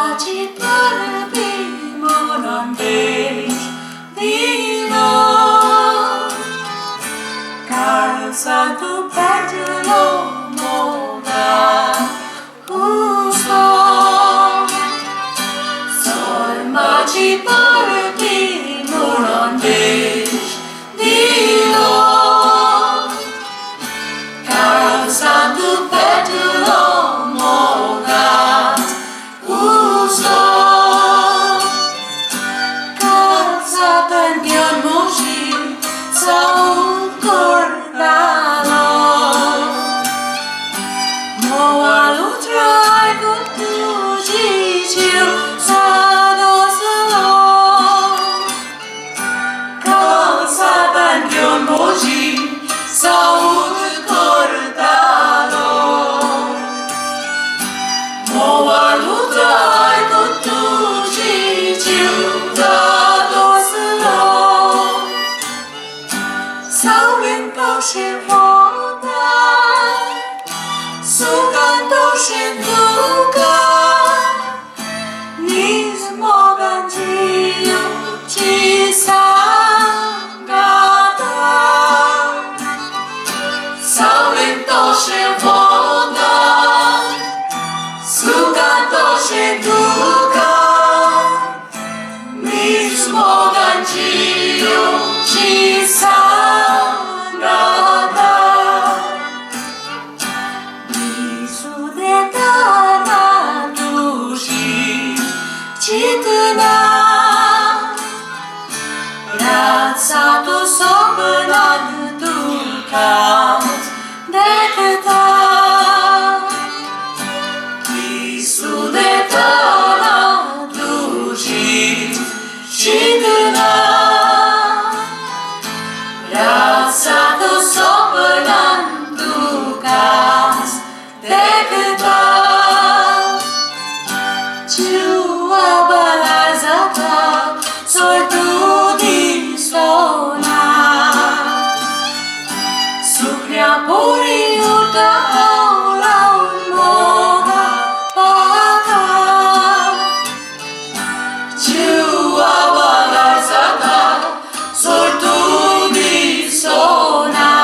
Maci terbi monandej vino Kar satu pajelo moga uso Sol maci terbi monandej vino Kar satu pajelo moga uso Kasatan Dion moji saut kordalo Moalu trai kutu jijil sadoslo Kasatan Dion moji saut kordalo Moalu trai kutu jijil sadoslo Sao lên cao trên hoa ta Sukan to trên duka Nis mogan jiu Ci sangata Sao lên to trên hoa ta Sukan to trên duka Nis mogan jiu Ci sangata Satu sobelan tukat deketa Isu detana tuji shikna Satu sobelan tukat deketa Jua balazata sortu di sona Suknya puri uta aulau moga paka Jua balazata sortu di sona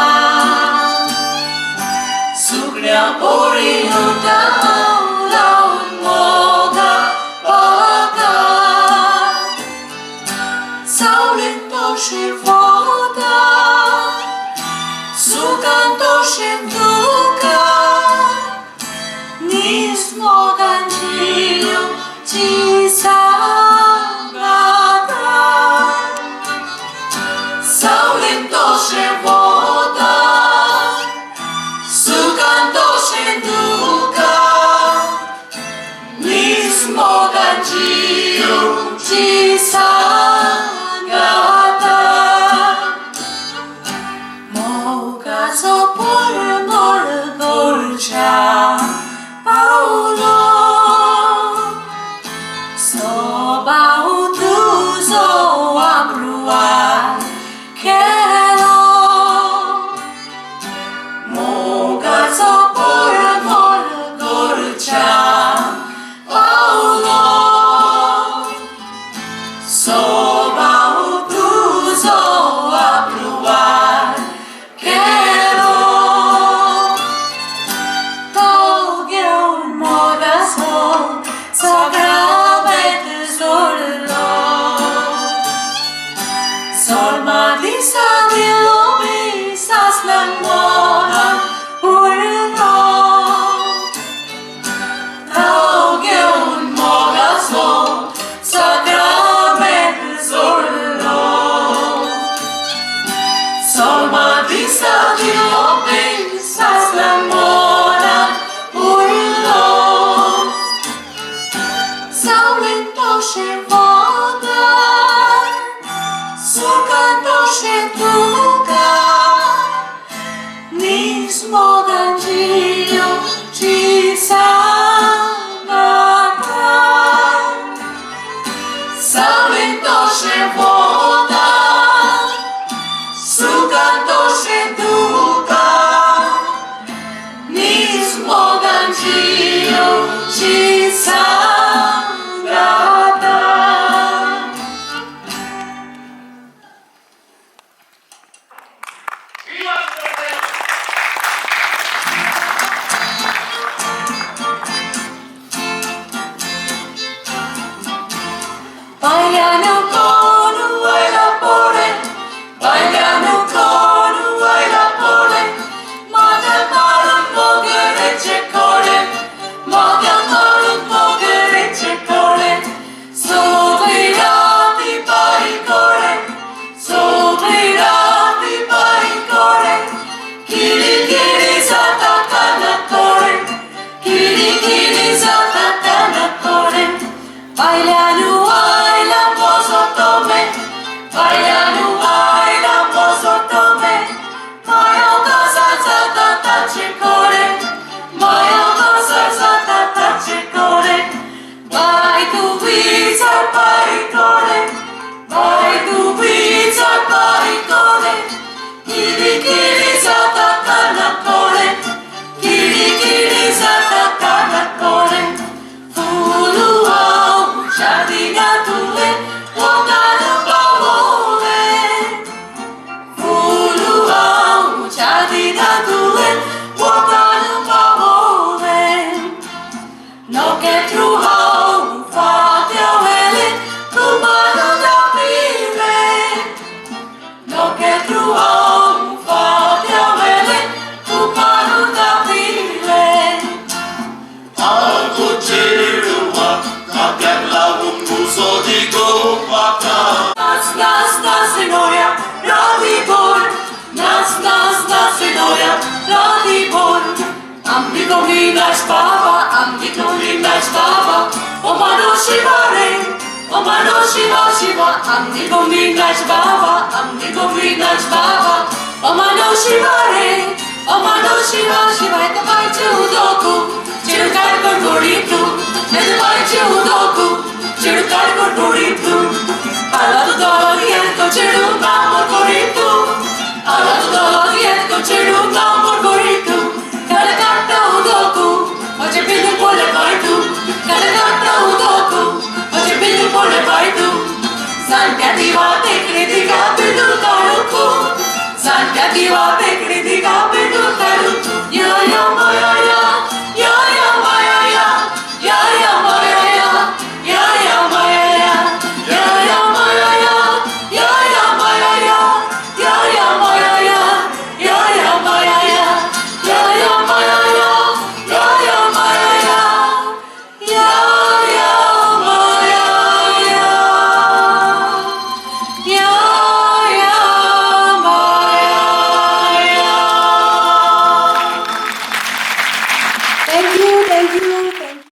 Suknya puri uta aulau moga paka Sao lên to trên phố ta Sukan to trên duka Nis mogan jiu Ci sangata Sao lên to trên phố ta Sukan to trên duka Nis mogan jiu Ci sangata Moga sopor mor golcha Paulo Soba utuzo abrua Kelo Moga sopor mor golcha Paulo Soba utuzo apruar Quero Togeu mogaso Sagrabete sollo Solma di sabi lobi Saslan mona urlo Togeu mogaso Sagrabete sollo Solma di sabi lobi Saslan mona urlo Sao lên to trên voda Sukan to trên duka Nis mogan jiu Ci sangata Sao lên to trên voda Sukan to trên duka Nis mogan jiu Ci sangata through home, far away, to Manuta Pile. No get through home, far away, to Manuta Pile. Algo cheruwa, kakela umbuso di gopaka. Nas, inoya, radi bol. Nas, inoya, radi bol. Ambito minash baba, Omano Shiva re, Omano Shiva, Ambito minash baba, Omano Shiva re, Omano Shiva, ito kay chudoku, chirukay kong goritu.